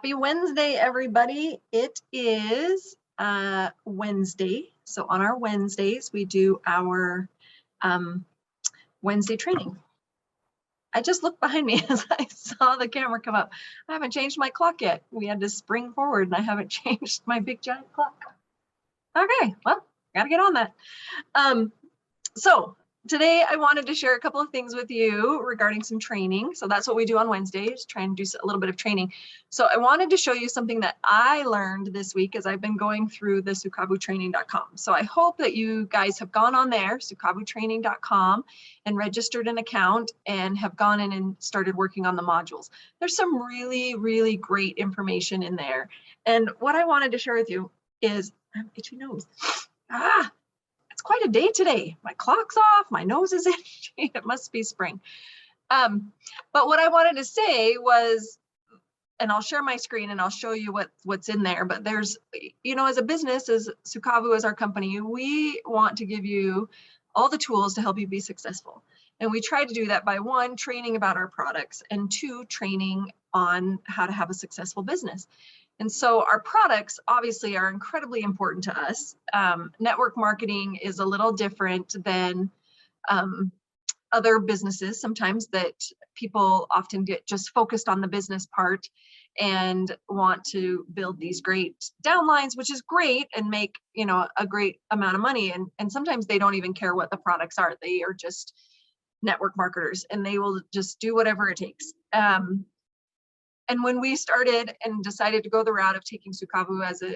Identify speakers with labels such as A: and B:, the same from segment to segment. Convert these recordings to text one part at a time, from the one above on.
A: Happy Wednesday, everybody. It is Wednesday. So on our Wednesdays, we do our Wednesday training. I just looked behind me as I saw the camera come up. I haven't changed my clock yet. We had to spring forward and I haven't changed my big giant clock. Okay, well, gotta get on that. So today I wanted to share a couple of things with you regarding some training. So that's what we do on Wednesdays, try and do a little bit of training. So I wanted to show you something that I learned this week as I've been going through the sucavutraining.com. So I hope that you guys have gone on there, sucavutraining.com, and registered an account and have gone in and started working on the modules. There's some really, really great information in there. And what I wanted to share with you is, I'm itchy nose. It's quite a day today. My clock's off, my nose is itchy. It must be spring. But what I wanted to say was, and I'll share my screen and I'll show you what's in there, but there's, you know, as a business, as Sucavu, as our company, we want to give you all the tools to help you be successful. And we try to do that by one, training about our products, and two, training on how to have a successful business. And so our products obviously are incredibly important to us. Network marketing is a little different than other businesses sometimes, that people often get just focused on the business part and want to build these great downlines, which is great, and make, you know, a great amount of money. And sometimes they don't even care what the products are. They are just network marketers and they will just do whatever it takes. And when we started and decided to go the route of taking Sucavu as a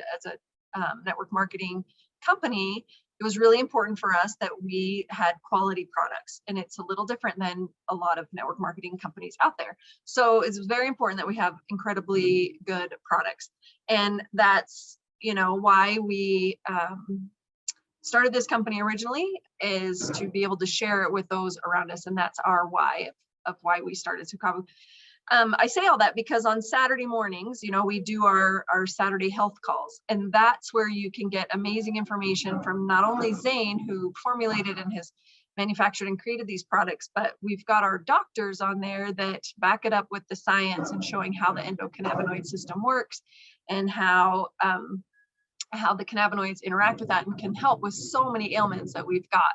A: network marketing company, it was really important for us that we had quality products. And it's a little different than a lot of network marketing companies out there. So it's very important that we have incredibly good products. And that's, you know, why we started this company originally, is to be able to share it with those around us. And that's our why of why we started Sucavu. I say all that because on Saturday mornings, you know, we do our Saturday health calls, and that's where you can get amazing information from not only Zane, who formulated and has manufactured and created these products, but we've got our doctors on there that back it up with the science and showing how the endocannabinoid system works and how the cannabinoids interact with that and can help with so many ailments that we've got.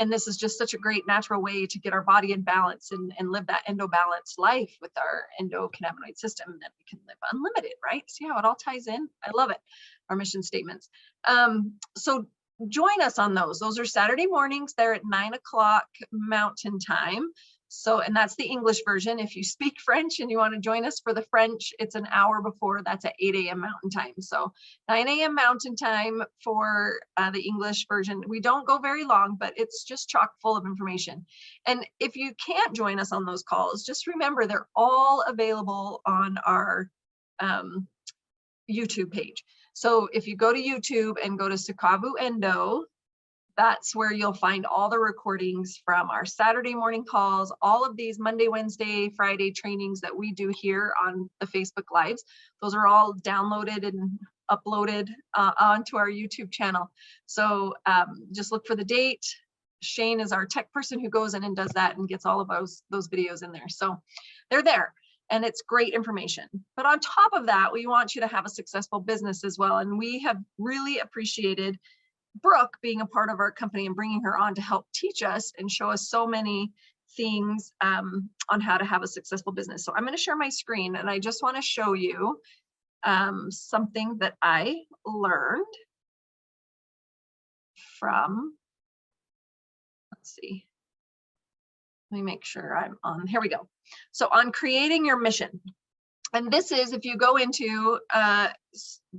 A: And this is just such a great natural way to get our body in balance and live that endo balanced life with our endocannabinoid system, that we can live unlimited, right? See how it all ties in? I love it. Our mission statements. So join us on those. Those are Saturday mornings. They're at 9 o'clock Mountain Time. So, and that's the English version. If you speak French and you want to join us for the French, it's an hour before. That's at 8 a.m. Mountain Time. So 9 a.m. Mountain Time for the English version. We don't go very long, but it's just chock full of information. And if you can't join us on those calls, just remember they're all available on our YouTube page. So if you go to YouTube and go to Sucavu Endo, that's where you'll find all the recordings from our Saturday morning calls, all of these Monday, Wednesday, Friday trainings that we do here on the Facebook Lives. Those are all downloaded and uploaded onto our YouTube channel. So just look for the date. Shane is our tech person who goes in and does that and gets all of those videos in there. So they're there and it's great information. But on top of that, we want you to have a successful business as well. And we have really appreciated Brooke being a part of our company and bringing her on to help teach us and show us so many things on how to have a successful business. So I'm going to share my screen and I just want to show you something that I learned from, let's see, let me make sure I'm on, here we go. So on creating your mission. And this is, if you go into the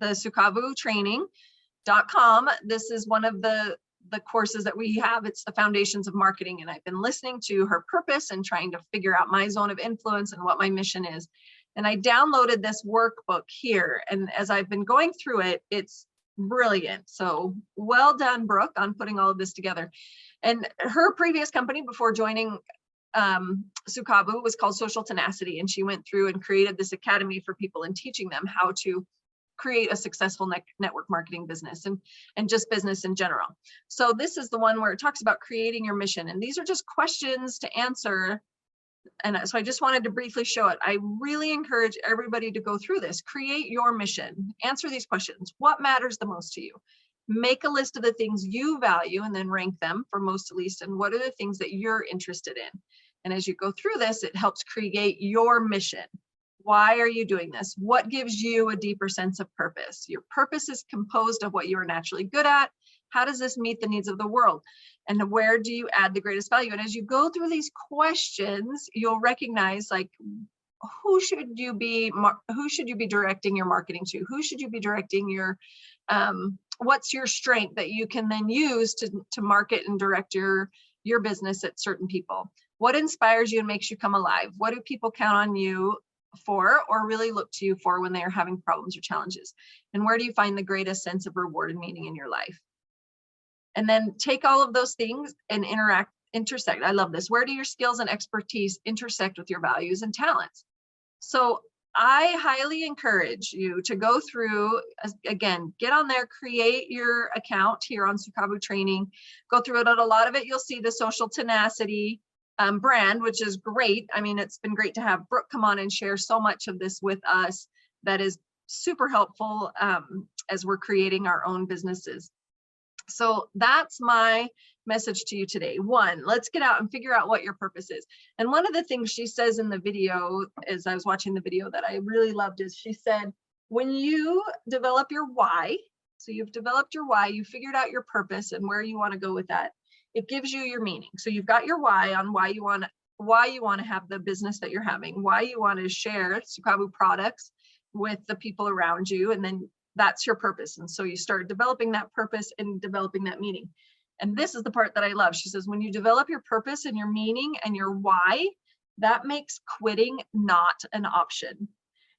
A: Sucavu training.com. This is one of the courses that we have. It's the Foundations of Marketing. And I've been listening to her purpose and trying to figure out my zone of influence and what my mission is. And I downloaded this workbook here. And as I've been going through it, it's brilliant. So well done, Brooke, on putting all of this together. And her previous company before joining Sucavu was called Social Tenacity. And she went through and created this academy for people and teaching them how to create a successful network marketing business and just business in general. So this is the one where it talks about creating your mission. And these are just questions to answer And so I just wanted to briefly show it. I really encourage everybody to go through this. Create your mission. Answer these questions. What matters the most to you? Make a list of the things you value and then rank them from most to least. And what are the things that you're interested in? And as you go through this, it helps create your mission. Why are you doing this? What gives you a deeper sense of purpose? Your purpose is composed of what you're naturally good at. How does this meet the needs of the world? And where do you add the greatest value? And as you go through these questions, you'll recognize, like, who should you be directing your marketing to? Who should you be directing your, what's your strength that you can then use to market and direct your business at certain people? What inspires you and makes you come alive? What do people count on you for, or really look to you for when they are having problems or challenges? And where do you find the greatest sense of reward and meaning in your life? And then take all of those things and intersect. I love this. Where do your skills and expertise intersect with your values and talents? So I highly encourage you to go through, again, get on there, create your account here on Sucavu Training, go through it. A lot of it, you'll see the social tenacity brand, which is great. I mean, it's been great to have Brooke come on and share so much of this with us. That is super helpful as we're creating our own businesses. So that's my message to you today. One, let's get out and figure out what your purpose is. And one of the things she says in the video, as I was watching the video, that I really loved is she said, when you develop your why, so you've developed your why, you figured out your purpose and where you want to go with that, it gives you your meaning. So you've got your why on why you want to have the business that you're having, why you want to share Sucavu products with the people around you, and then that's your purpose. And so you start developing that purpose and developing that meaning. And this is the part that I love. She says, when you develop your purpose and your meaning and your why, that makes quitting not an option.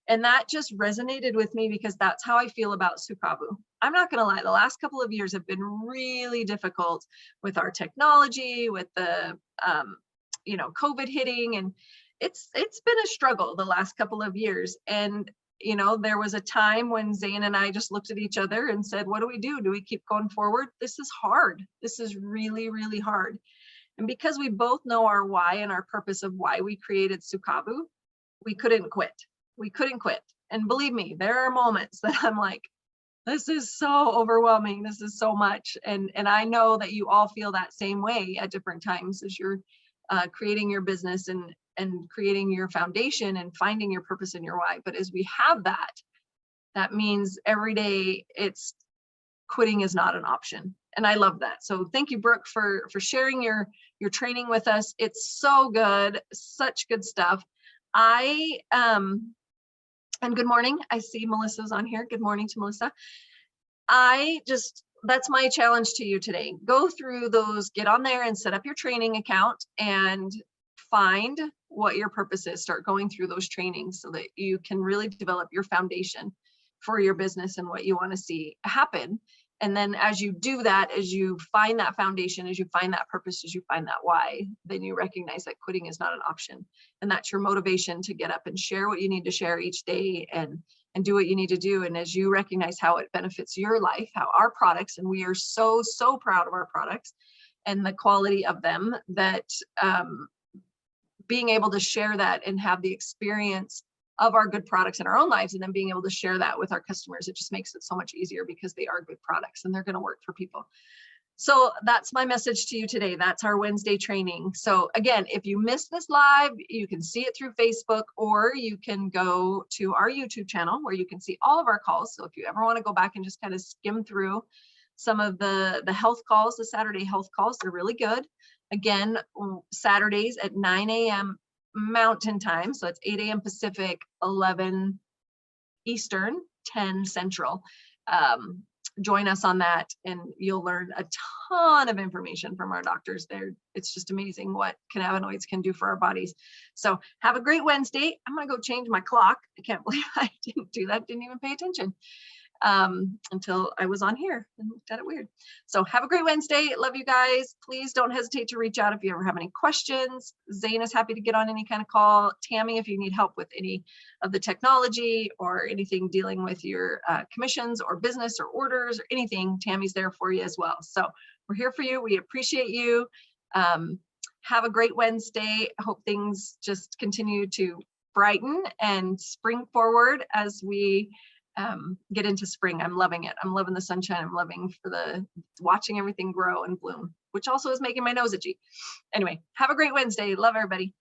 A: And that just resonated with me because that's how I feel about Sucavu. I'm not going to lie, the last couple of years have been really difficult with our technology, with the COVID hitting, and it's been a struggle the last couple of years. And there was a time when Zane and I just looked at each other and said, what do we do? Do we keep going forward? This is hard. This is really, really hard. And because we both know our why and our purpose of why we created Sucavu, we couldn't quit. We couldn't quit. And believe me, there are moments that I'm like, this is so overwhelming. This is so much. And I know that you all feel that same way at different times as you're creating your business and creating your foundation and finding your purpose and your why. But as we have that means every day quitting is not an option. And I love that. So thank you, Brooke, for sharing your training with us. It's so good, such good stuff. And good morning. I see Melissa's on here. Good morning to Melissa. That's my challenge to you today. Go through those, get on there and set up your training account and find what your purpose is. Start going through those trainings so that you can really develop your foundation for your business and what you want to see happen. And then as you do that, as you find that foundation, as you find that purpose, as you find that why, then you recognize that quitting is not an option. And that's your motivation to get up and share what you need to share each day and do what you need to do. And as you recognize how it benefits your life, how our products, and we are so, so proud of our products and the quality of them, that being able to share that and have the experience of our good products in our own lives, and then being able to share that with our customers, it just makes it so much easier because they are good products and they're going to work for people. So that's my message to you today. That's our Wednesday training. So again, if you missed this live, you can see it through Facebook, or you can go to our YouTube channel where you can see all of our calls. So if you ever want to go back and just kind of skim through some of the health calls, the Saturday health calls, they're really good. Again, Saturdays at 9 a.m. Mountain Time. So it's 8 a.m. Pacific, 11 Eastern, 10 Central. Join us on that and you'll learn a ton of information from our doctors there. It's just amazing what cannabinoids can do for our bodies. So have a great Wednesday. I'm going to go change my clock. I can't believe I didn't do that. Didn't even pay attention until I was on here and looked at it weird. So have a great Wednesday. Love you guys. Please don't hesitate to reach out if you ever have any questions. Zane is happy to get on any kind of call. Tammy, if you need help with any of the technology or anything dealing with your commissions or business or orders or anything, Tammy's there for you as well. So we're here for you. We appreciate you. Have a great Wednesday. I hope things just continue to brighten and spring forward as we get into spring. I'm loving it. I'm loving the sunshine. I'm loving watching everything grow and bloom, which also is making my nose itchy. Anyway, have a great Wednesday. Love everybody.